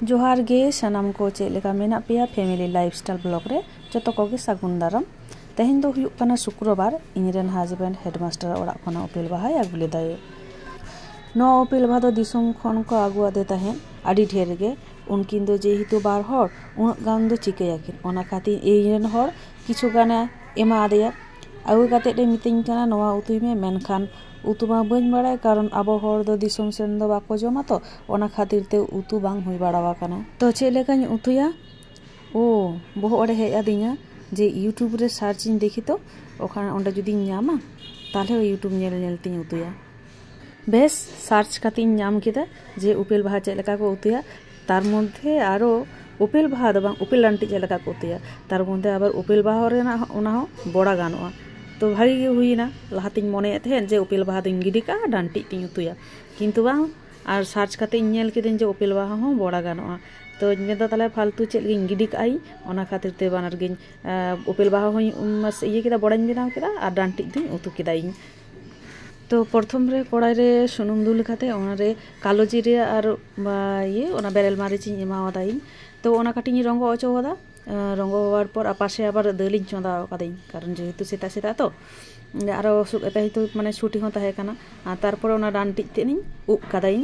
जोहार गे सानाम को चेक लेका मेना पेया फैमिली लाइफस्टाइल ब्लॉग रे जतो कोगे सागुन दाराम तेहेन दो हुयुक काना शुक्रवार इनरेन हस्बैंड हेडमास्टर ओड़ा खना उपिल बाहा आगु लेदाय नो उपिल बाहा दो दिसोम खन को आगु आदे तहेन आडी ढेर गे उनकिन दो जेहेतु बार हर उन गान दो चिकायाकिन ओना खातिर एरेन हर किछु गाना एमा आदेया आगु काते दे मितिन काना नोवा उतुई मे मेनखान उतु मा बन बाड़ाय कारण आबो हर दो दिसोम सेन दो बाको जमा तो ओना खातिर ते उतु बांग हुई बाड़ावा काना तो चे लेकानी उतुया ओ बोहो ओडे हेज आदिया जे यूट्यूब रे सार्चिंग देखी तो ओखाने ओंडे जुदी ᱧᱟᱢᱟ ताले यूट्यूब नेल नेलती उतुया बेस सार्च कातिन ᱧᱟᱢ केदा जे उपेल बाहा चे लेका को उतुया तार मध्य आरो उपेल बाहा दो बांग उपेल लांटी चे लेका को उतुया तार मध्य आबार उपेल बाहा रेना ओना हो बड़ा गानोआ तो भागी गे हुईना लहातिन मने तहेन जे उपेल बाहा दिन गिडी का डांटी तिन उतुया किंतु बांग आर सर्च काते नेल केदेन जे उपेल बाहा हो बड़ा गानोआ तो इने दो ताले फालतू चेक गिन गिडी काई ओना खातिर ते बानर गिन उपेल बाहा हो इये केदा बड़ाइन बेनाव केदा आर डांटी दिन उतु केदाई तो प्रथम रे कड़ाई रे सुनुम दुल खाते ओना रे कालो जिरे आर ये ओना बेरेल मारिच एमावादाई तो ओना काटिन रंगो अचोवादा रंगो हওয়ার পর पाशे आबार दालिन चंदा कादाई कारण जेहेतु सेता सेता तो आरो हेतु माने छुटी हो ताहे काना तारपर ओना डांटी तेनी उब कादाई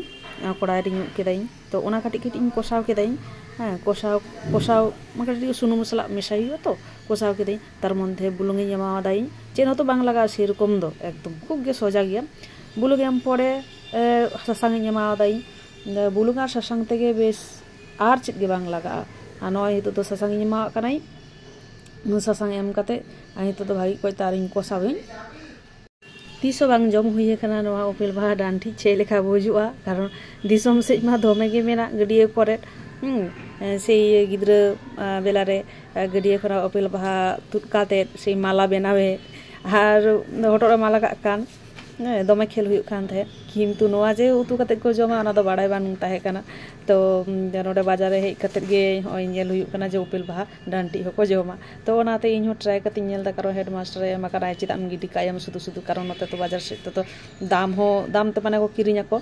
कड़ाई रे उब केदाई तो ओना काटी काटी कषाव केदाई हाँ कषाव कषाव माने सुनुम मसला मेशाई तो कषाव केदाई तार मध्य बुलुंग एमावादाई चेन हतो बांग लागा सेरकम दो एकदम खूब गे सोजा गया बुलुंग एम पड़े सासांग एमावादाई बुलुंग आर सासांग तेगे बेस आर चेक गे बांग लागा नय हितो तो सासांग एमा कानाई सासांग एम काते हितो तो भागी कोई तारिन कषावई तीसो बांग जम हुई खाना नवा उपेल बाहा डांठी चे लेखा बुजुआ कारण दिसोम सेज मा दोमे गे मेना गडिये करे से गिद्रा बेला रे गडिये खरा उपेल बाहा तुद काते से माला बेनावे आर हटोरा माला का कान दमे खेल हुई कान थे किंतु नवा जे उतु काते को जमा ओना दो बाड़ाय बानुं ताहे काना तो नोडे बाजार रे हेज काते गे होय नेल हुई काना जे उपेल बाहा डांटी हको जमा तो ओनाते इन हो ट्राई काते नेल दा कारण हेडमास्टर एमा काना चिदाम गिडी कायम सुदु सुदु कारण नते तो बाजार से तो दाम ते माने को किरिnya को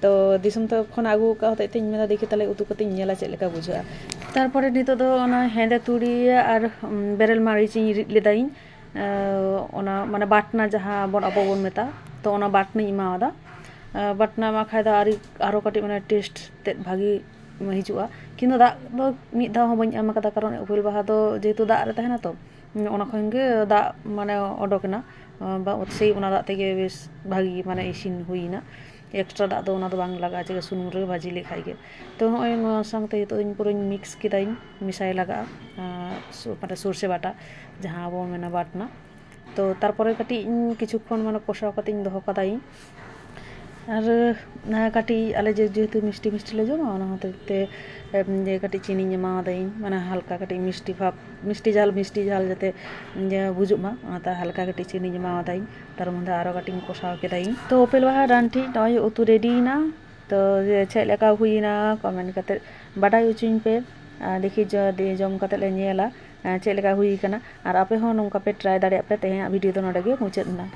तो दिसम तो खन आगु का होते ते मेला देखि ताले उतु काते नेला चे लेका बुझा तारपरे नितो दो ओना हेंदे तुड़ी आर बेरेल मारिच रिद लेदाई ओना माने बाटना जहाँ बन अब बन मेता तो ओना बाटना इमावादा बाटना मा खाय दा आरो काटी माने टेस्ट ते भागी हिजुआ किंतु दा दो मिद दा हो बन एम कादा कारण उपेल बाहा दो जेतु दा रे तहेना तो ओना खन गे दा माने ओडोकना बा से ओना दा तेगे बेस भागी माने इसिन हुईना एक्स्ट्रा दा दो ओना दो बांग लगा जे सुनुम रे भाजी लेखाय गे तो होय नो संगते तो इन पुरो मिक्स केदाई मिसाय लगा माने सरसे बाटा जहाँ बो मेना बाटना तो तारपरे काटी किछुक्षण माने कषाव काते दोहो कादाई आर काटी आले जेहेतु मिष्टि मिष्टि ले जमा ओना होते जे काटी चीनी एमावादाई माने हल्का काटी मिष्टि भाव मिष्टि झाल जाते बुजुमा ओनाते हल्का काटी चीनी एमावादाई तार मध्य आरो काटी कषाव केदाई तो उपेल बाहा डांठी नय उतु रेडीना तो चेक लेका हुईना कमेंट काते बाडाय उचुኝ पे देखि जम काते ले नेला चेक लेका हुई काना आर आपे हो नोंका पे ट्राई दाड़े पे तेहेना वीडियो दो नोडे गे मुचाद ना।